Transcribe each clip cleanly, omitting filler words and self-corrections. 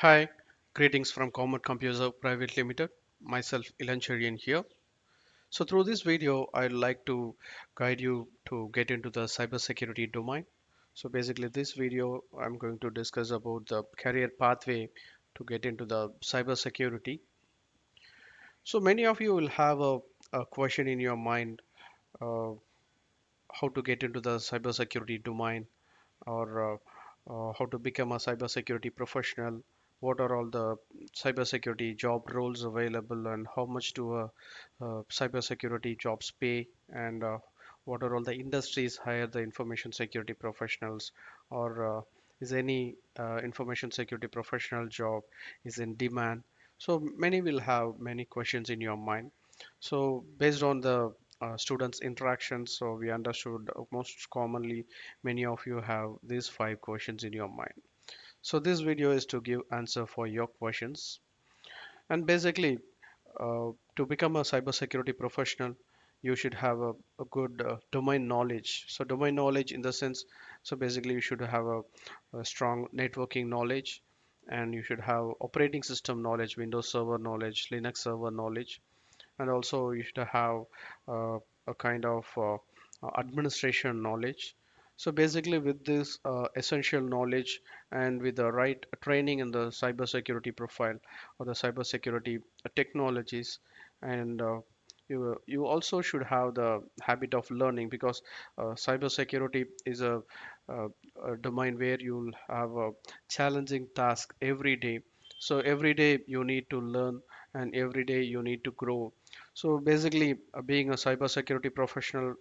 Hi, greetings from CompTIA Private Limited. Myself, Ilan Cherian here. So through this video, I'd like to guide you to get into the cybersecurity domain. So basically, this video, I'm going to discuss about the career pathway to get into the cybersecurity. So many of you will have a question in your mind, uh, how to get into the cybersecurity domain, or how to become a cybersecurity professional, what are all the cybersecurity job roles available, and how much do cybersecurity jobs pay, and what are all the industries hire the information security professionals, or is any information security professional job is in demand. So many will have many questions in your mind. So based on the students interactions, so we understood most commonly many of you have these five questions in your mind. So this video is to give answer for your questions. And basically, to become a cybersecurity professional, you should have a good domain knowledge. So domain knowledge in the sense, so basically you should have a strong networking knowledge, and you should have operating system knowledge, Windows Server knowledge, Linux server knowledge, and also you should have a kind of administration knowledge. So basically, with this essential knowledge and with the right training in the cybersecurity profile or the cybersecurity technologies, and you also should have the habit of learning, because cybersecurity is a, a domain where you'll have a challenging task every day. So every day you need to learn, and every day you need to grow. So basically, being a cybersecurity professional,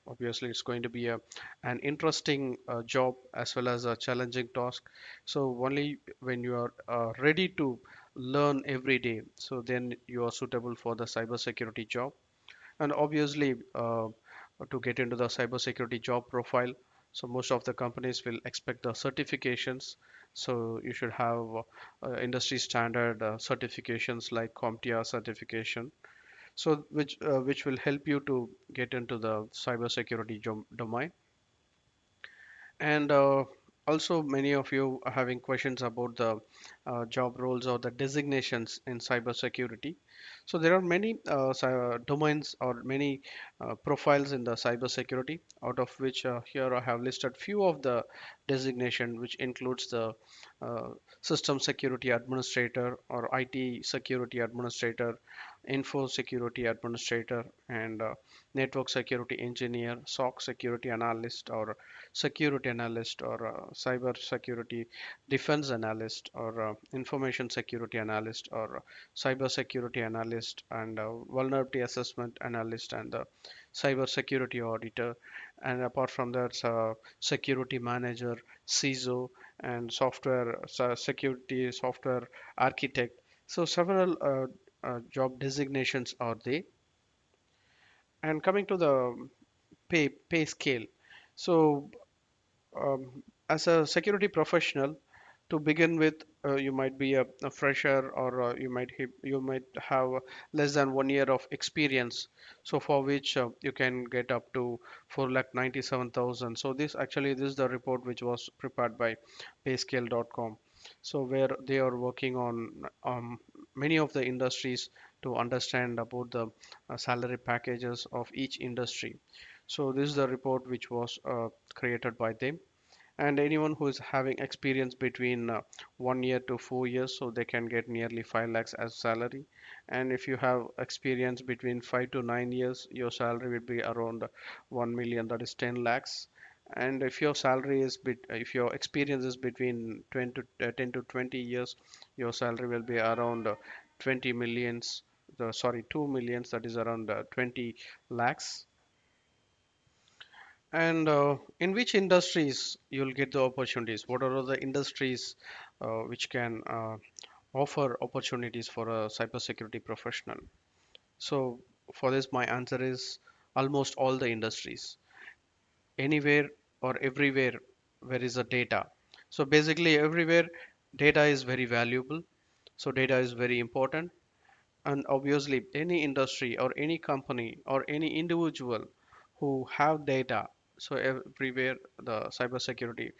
obviously, it's going to be an interesting job as well as a challenging task. So only when you are ready to learn every day, so then you are suitable for the cybersecurity job. And obviously, to get into the cybersecurity job profile, so most of the companies will expect the certifications. So you should have industry standard certifications like CompTIA certification, so which will help you to get into the cybersecurity domain. And also, many of you are having questions about the job roles or the designations in cybersecurity. So there are many domains or many profiles in the cybersecurity, out of which here I have listed few of the designation, which includes the uh, system security administrator or IT security administrator, info security administrator, and network security engineer, SOC security analyst, or security analyst, or cyber security defense analyst, or information security analyst, or cyber security analyst, and vulnerability assessment analyst, and cyber security auditor. And apart from that, security manager, CISO, and software security software architect. So several job designations are there. And coming to the pay scale, so as a security professional, to begin with, you might be a fresher, or you might have less than 1 year of experience. So for which you can get up to 4,97,000. So this is the report which was prepared by payscale.com. So where they are working on many of the industries to understand about the salary packages of each industry. So this is the report which was created by them. And anyone who is having experience between 1 year to 4 years, so they can get nearly 5 lakhs as salary. And if you have experience between 5 to 9 years, your salary will be around 1 million, that is 10 lakhs. And if your if your experience is between 10 to 20 years, your salary will be around 20 millions, 2 millions, that is around 20 lakhs. And in which industries you'll get the opportunities? What are the industries which can offer opportunities for a cybersecurity professional? So for this, my answer is almost all the industries. Anywhere or everywhere where is a data. So basically everywhere data is very valuable. So data is very important. And obviously any industry or any company or any individual who have data, so everywhere the cybersecurity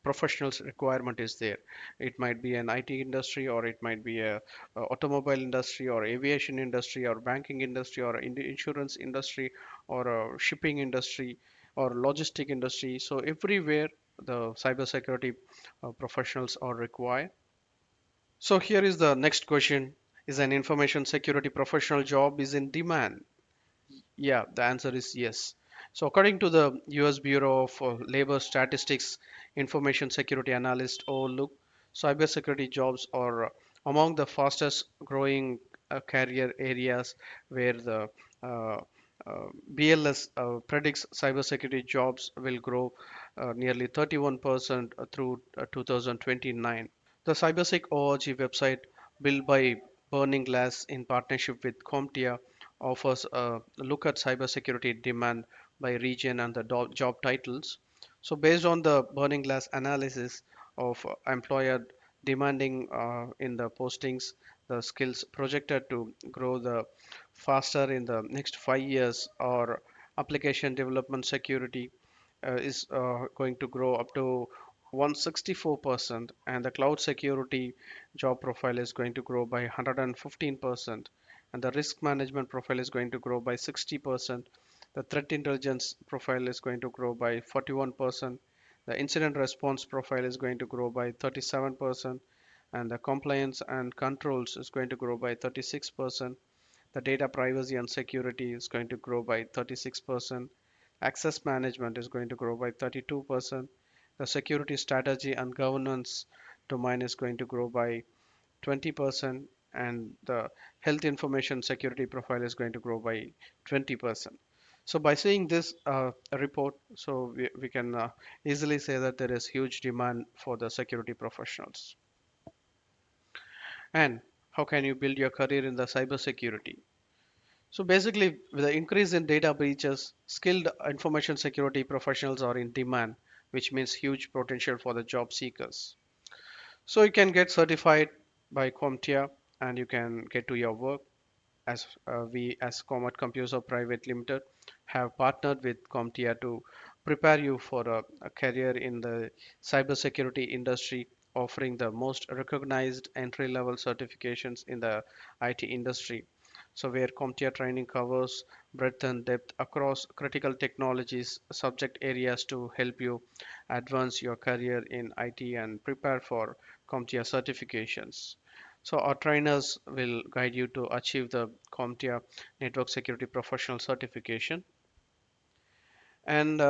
professionals requirement is there. It might be an IT industry, or it might be a automobile industry, or aviation industry, or banking industry, or in the insurance industry, or a shipping industry, or logistic industry. So everywhere the cybersecurity professionals are required. So here is the next question: is an information security professional job is in demand? Yeah, the answer is yes. So, according to the US Bureau of Labor Statistics Information Security Analyst Overlook, cybersecurity jobs are among the fastest growing career areas where the uh, BLS predicts cybersecurity jobs will grow nearly 31% through 2029. The CyberSec.org website, built by Burning Glass in partnership with CompTIA, offers a look at cybersecurity demand by region and the job titles. So, based on the Burning Glass analysis of employer demanding in the postings, the skills projected to grow the faster in the next 5 years are application development security is going to grow up to 164%, and the cloud security job profile is going to grow by 115%, and the risk management profile is going to grow by 60%. The threat intelligence profile is going to grow by 41%. The incident response profile is going to grow by 37%, and the compliance and controls is going to grow by 36%. The data privacy and security is going to grow by 36%. Access management is going to grow by 32%. The security strategy and governance domain is going to grow by 20%. And the health information security profile is going to grow by 20%. So by seeing this report, so we can easily say that there is huge demand for the security professionals. And how can you build your career in the cybersecurity? So basically, with the increase in data breaches, skilled information security professionals are in demand, which means huge potential for the job seekers. So you can get certified by CompTIA and you can get to your work. As we as Comet Computers Private Limited have partnered with CompTIA to prepare you for a career in the cybersecurity industry, offering the most recognized entry-level certifications in the IT industry. So where CompTIA training covers breadth and depth across critical technologies, subject areas to help you advance your career in IT and prepare for CompTIA certifications. So our trainers will guide you to achieve the CompTIA Network Security Professional certification. And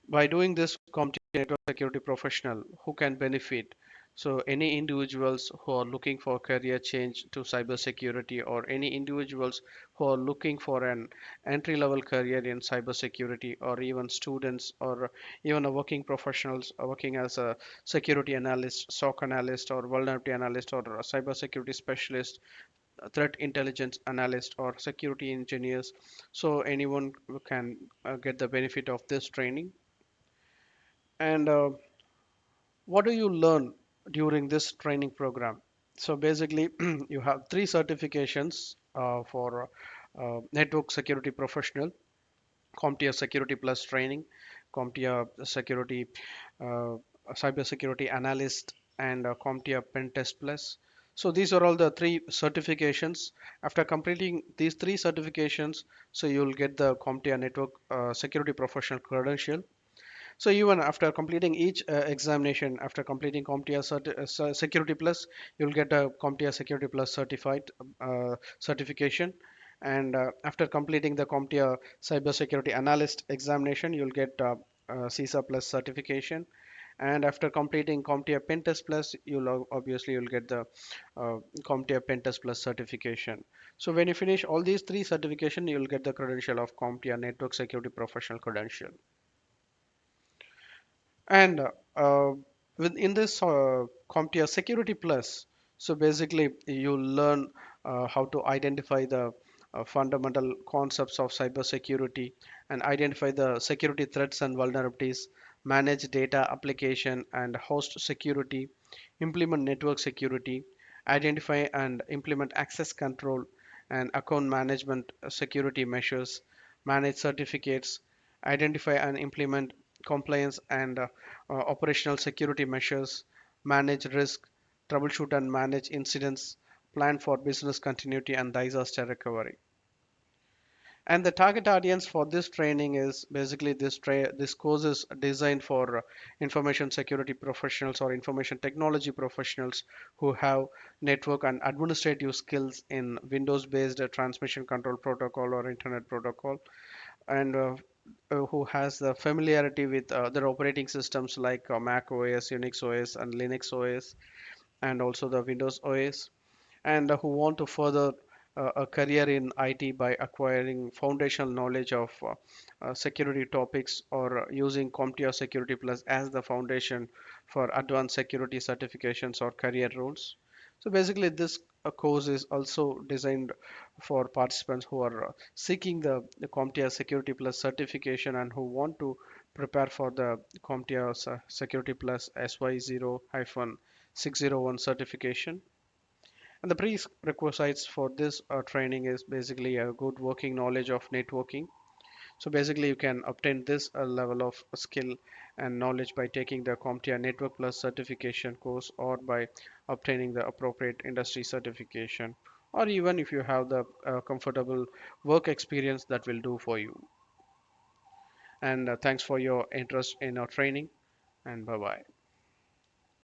by doing this CompTIA Network Security Professional, who can benefit? So any individuals who are looking for career change to cybersecurity, or any individuals who are looking for an entry-level career in cybersecurity, or even students, or even a working professionals working as a security analyst, SOC analyst, or vulnerability analyst, or a cybersecurity specialist, threat intelligence analyst, or security engineers. So anyone can get the benefit of this training. And what do you learn during this training program? So basically, you have three certifications for network security professional: CompTIA Security Plus training, CompTIA Security Cybersecurity Analyst, and CompTIA Pen Test Plus. So these are all the three certifications. After completing these three certifications, so you'll get the CompTIA Network Security Professional credential. So even after completing each examination, after completing CompTIA Security Plus, you'll get a CompTIA Security Plus certification. And after completing the CompTIA Cybersecurity Analyst examination, you'll get CISA Plus certification. And after completing CompTIA Pentest Plus, obviously you'll get the CompTIA Pentest Plus certification. So when you finish all these three certification, you'll get the credential of CompTIA Network Security Professional credential. And within this CompTIA Security Plus, so basically you learn how to identify the fundamental concepts of cybersecurity and identify the security threats and vulnerabilities, manage data application and host security, implement network security, identify and implement access control and account management security measures, manage certificates, identify and implement compliance and operational security measures, manage risk, troubleshoot and manage incidents, plan for business continuity and disaster recovery. And the target audience for this training is basically this course is designed for information security professionals or information technology professionals who have network and administrative skills in Windows based transmission control protocol or internet protocol, and who has the familiarity with other operating systems like Mac OS, Unix OS, and Linux OS, and also the Windows OS, and who want to further a career in IT by acquiring foundational knowledge of security topics or using CompTIA Security Plus as the foundation for advanced security certifications or career roles. So basically, this course is also designed for participants who are seeking the CompTIA Security Plus certification and who want to prepare for the CompTIA Security Plus SY0-601 certification. And the prerequisites for this training is basically a good working knowledge of networking. So basically, you can obtain this level of skill and knowledge by taking the CompTIA Network Plus certification course or by obtaining the appropriate industry certification, or even if you have the comfortable work experience, that will do for you. And thanks for your interest in our training, and bye bye.